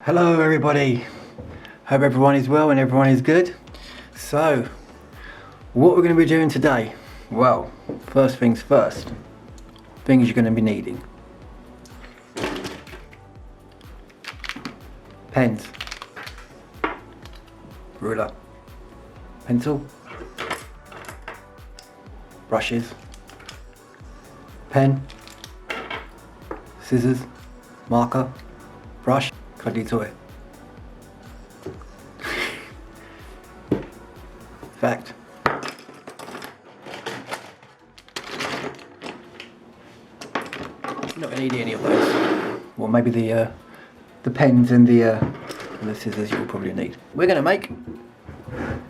Hello everybody, hope everyone is well and everyone is good. So, what we're going to be doing today? Well, first things first, things you're going to be needing. Pens, ruler, pencil, brushes, pen, scissors, marker, brush, cuddly toy. Fact. You're not going to need any of those. Well, maybe the pens and the scissors you'll probably need. I'm going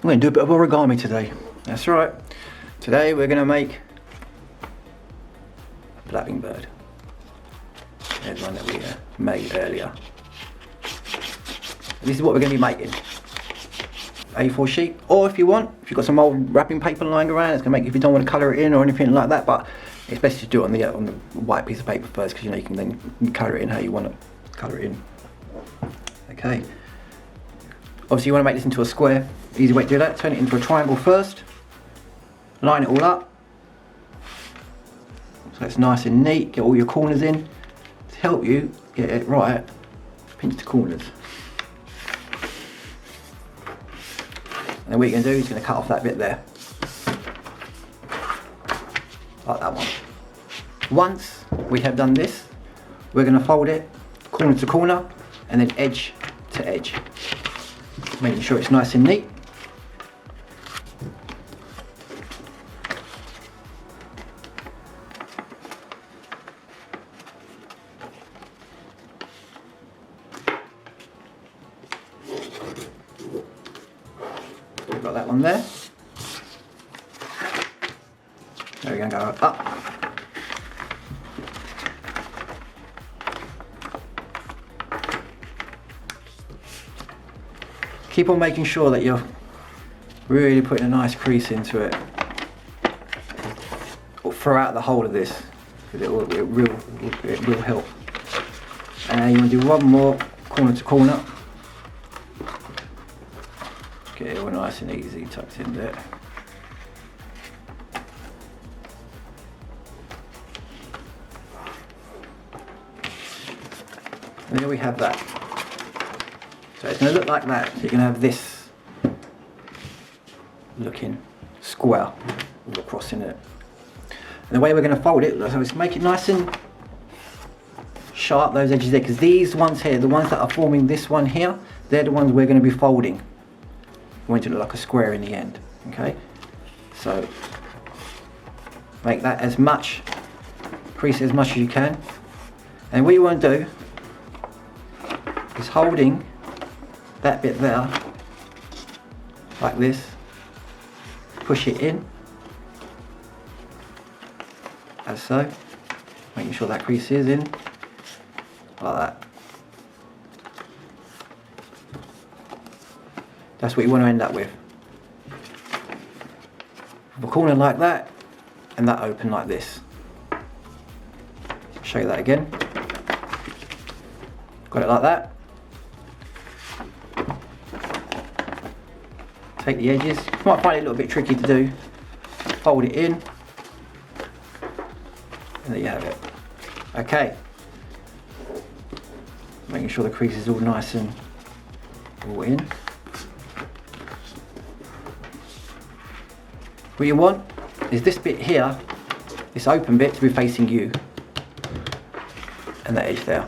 to do a bit of origami today. That's right. Today we're going to make a flapping bird. There's one that we made earlier. This is what we're going to be making. A4 sheet, or if you've got some old wrapping paper lying around, it's going to make, if you don't want to colour it in or anything like that, but it's best to do it on the white piece of paper first, because you can then colour it in how you want to colour it in. Okay. Obviously you want to make this into a square. Easy way to do that, turn it into a triangle first, line it all up, so it's nice and neat, get all your corners in. To help you get it right, pinch the corners. And then what you're going to do is going to cut off that bit there. Like that one. Once we have done this, we're going to fold it corner to corner and then edge to edge. Making sure it's nice and neat. We've got that one there. There we're going to go up. Keep on making sure that you're really putting a nice crease into it throughout the whole of this, because it will help. And you want to do one more corner to corner. Get it all nice and easy tucked in there. And there we have that. So it's going to look like that. So you're going to have this looking square with a cross in it. And the way we're going to fold it, so it's make it nice and sharp, those edges there, because these ones here, the ones that are forming this one here, they're the ones we're going to be folding. We want it to look like a square in the end. Okay, so make that as much, crease it as much as you can. And what you want to do is holding that bit there like this, push it in as so, making sure that crease is in like that. That's what you want to end up with. A corner like that and that open like this. Show you that again. Got it like that. Take the edges. You might find it a little bit tricky to do. Fold it in. And there you have it. Okay. Making sure the crease is all nice and all in. What you want is this bit here, this open bit, to be facing you. And that edge there.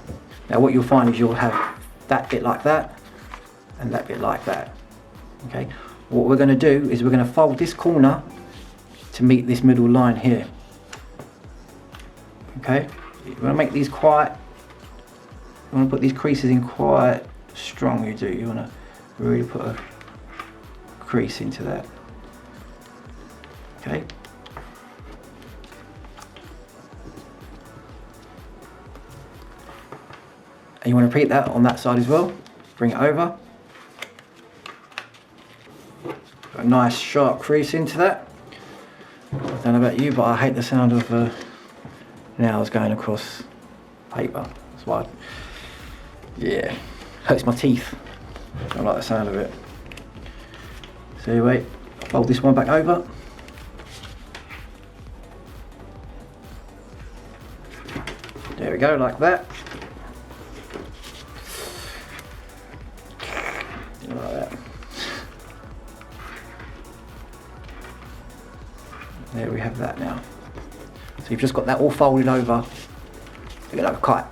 Now what you'll find is you'll have that bit like that and that bit like that. Okay. What we're going to do is we're going to fold this corner to meet this middle line here. Okay, you want to make these quite, you want to put these creases in quite strong, you do. You want to really put a crease into that. Okay. And you want to repeat that on that side as well. Bring it over. Put a nice sharp crease into that. I don't know about you, but I hate the sound of nails going across paper. That's why, yeah. Hurts my teeth. I don't like the sound of it. So anyway, fold this one back over. There we go, like that. Like that. There we have that now. So you've just got that all folded over. Look like a kite.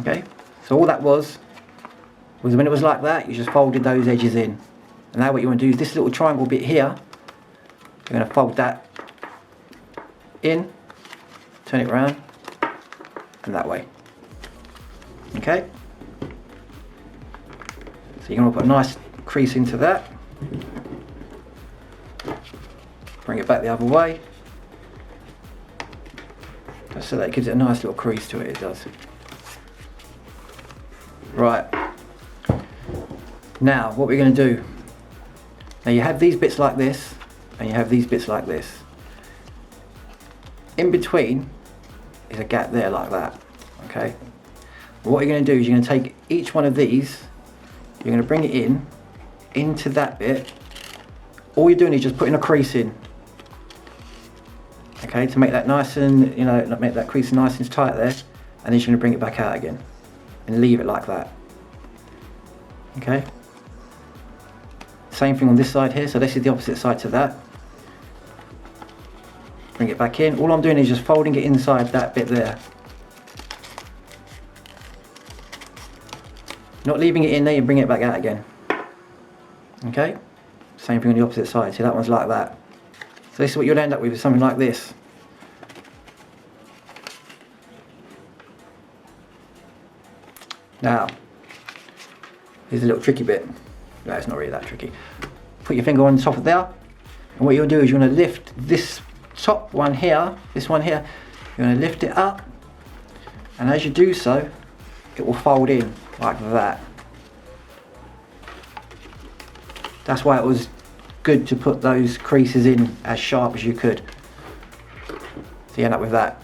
Okay, so all that was when it was like that, you just folded those edges in. And now what you want to do is this little triangle bit here, you're going to fold that in, turn it around, and that way. Okay? So you're going to put a nice crease into that. Bring it back the other way. Just so that it gives it a nice little crease to it, it does. Right. Now, what we're going to do. Now you have these bits like this, and you have these bits like this. In between is a gap there like that. Okay? What you're going to do is you're going to take each one of these, you're going to bring it into that bit. All you're doing is just putting a crease in. Okay, to make that nice and, you know, make that crease nice and tight there, and then you're going to bring it back out again and leave it like that. Okay, same thing on this side here, so this is the opposite side to that. Bring it back in. All I'm doing is just folding it inside that bit there, not leaving it in there. You bring it back out again. Okay, same thing on the opposite side. See, that one's like that. So this is what you'll end up with, is something like this. Now, here's a little tricky bit. No, it's not really that tricky. Put your finger on the top of there, and what you'll do is you're going to lift this top one here, this one here, you're going to lift it up, and as you do so, it will fold in like that. That's why it was good to put those creases in as sharp as you could. So you end up with that.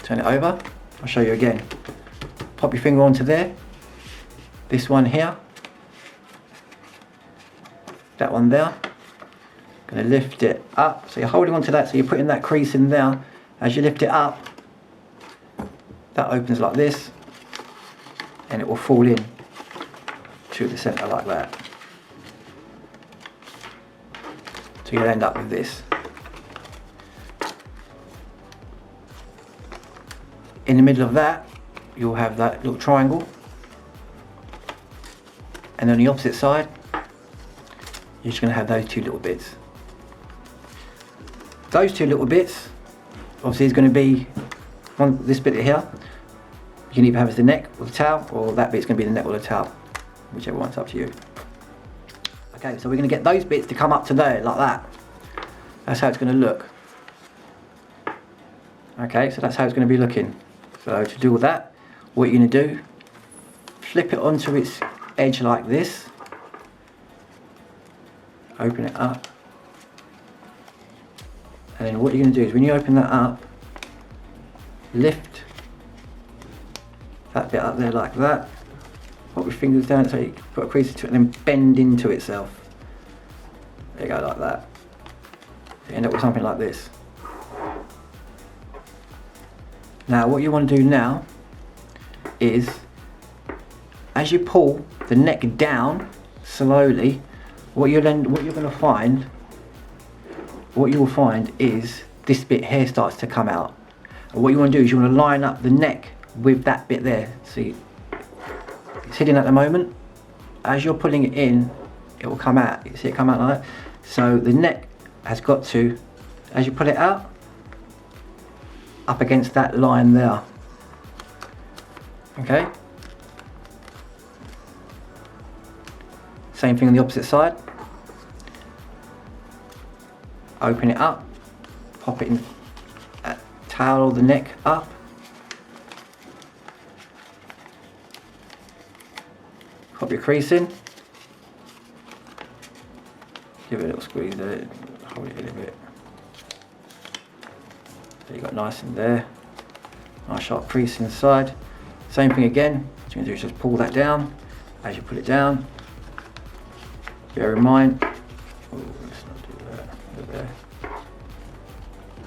Turn it over, I'll show you again. Pop your finger onto there, this one here, that one there. Going to lift it up, so you're holding onto that, so you're putting that crease in there. As you lift it up, that opens like this, and it will fall in to the centre like that. So you'll end up with this. In the middle of that, you'll have that little triangle, and on the opposite side, you're just going to have those two little bits. Those two little bits, obviously, is going to be this bit here. You can either have it as the neck or the tail, or that bit's going to be the neck or the tail, whichever one's up to you. Okay, so we're going to get those bits to come up to there like that. That's how it's going to look. Okay, so that's how it's going to be looking. So to do all that, what you're going to do, flip it onto its edge like this, open it up, and then what you're going to do is when you open that up, lift that bit up there like that, put your fingers down so you can put a crease into it, and then bend into itself. There you go, like that. So you end up with something like this. Now what you want to do now is, as you pull the neck down slowly, what you're going to find, what you will find is this bit here starts to come out. And what you want to do is you want to line up the neck with that bit there. See, it's hidden at the moment. As you're pulling it in, it will come out. You see it come out like that. So the neck has got to, as you pull it out, up against that line there. Okay. Same thing on the opposite side. Open it up, pop it in, towel the neck up. Pop your crease in. Give it a little squeeze there, hold it a little bit. So you got nice and there, Nice sharp crease inside. Same thing again. What you're going to do is just pull that down. As you put it down, bear in mind, let's not do that, over there.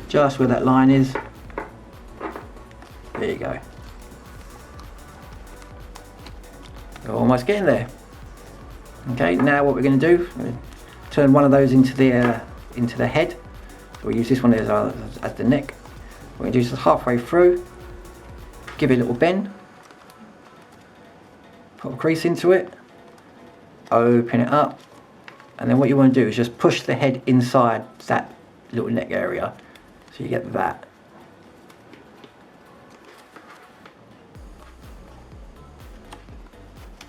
Just where that line is. There you go. You're almost getting there. Okay, now what we're going to do, turn one of those into the head. So we'll use this one as the neck. What we're going to do is just halfway through, give it a little bend, put a crease into it, open it up, and then what you want to do is just push the head inside that little neck area, so you get that.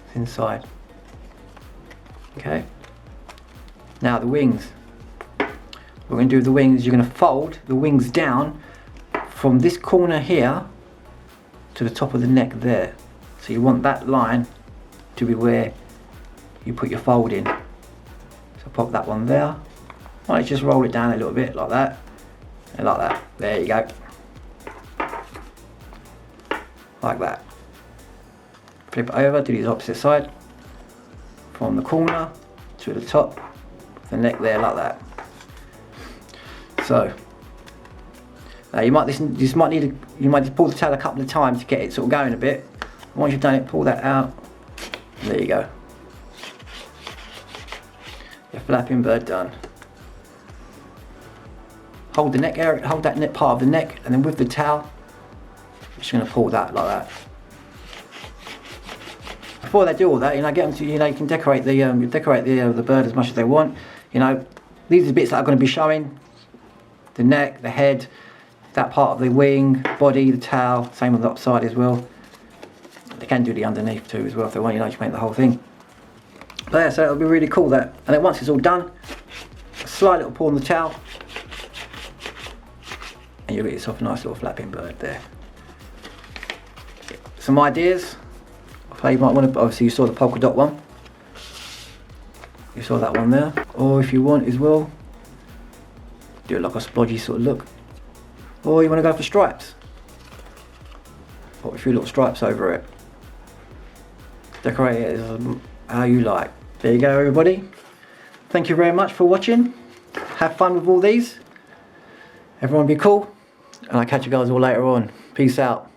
It's inside. Okay. Now the wings. We're going to do the wings. You're going to fold the wings down from this corner here to the top of the neck there. So you want that line to be where you put your fold in. So pop that one there. Might just roll it down a little bit like that, and like that. There you go. Like that. Flip it over to the opposite side. From the corner to the top of the neck there, like that. So now you might just pull the tail a couple of times to get it sort of going a bit. Once you've done it, pull that out. There you go. Your flapping bird done. Hold the neck area, hold that neck part of the neck, and then with the towel, you're just going to pull that like that. Before they do all that, get them to, you can decorate the bird as much as they want. These are the bits that are going to be showing: the neck, the head, that part of the wing, body, the tail. Same on the upside as well. They can do the underneath too as well if they want, to make the whole thing. But yeah, so it'll be really cool that. And then once it's all done, a slight little pull on the towel, and you'll get yourself a nice little flapping bird there. Some ideas. You might want to, obviously you saw the polka dot one. You saw that one there. Or if you want as well, do it like a splodgy sort of look. Or you want to go for stripes. Put a few little stripes over it. Decorate it as how you like. There you go, everybody. Thank you very much for watching. Have fun with all these. Everyone be cool. And I'll catch you guys all later on. Peace out.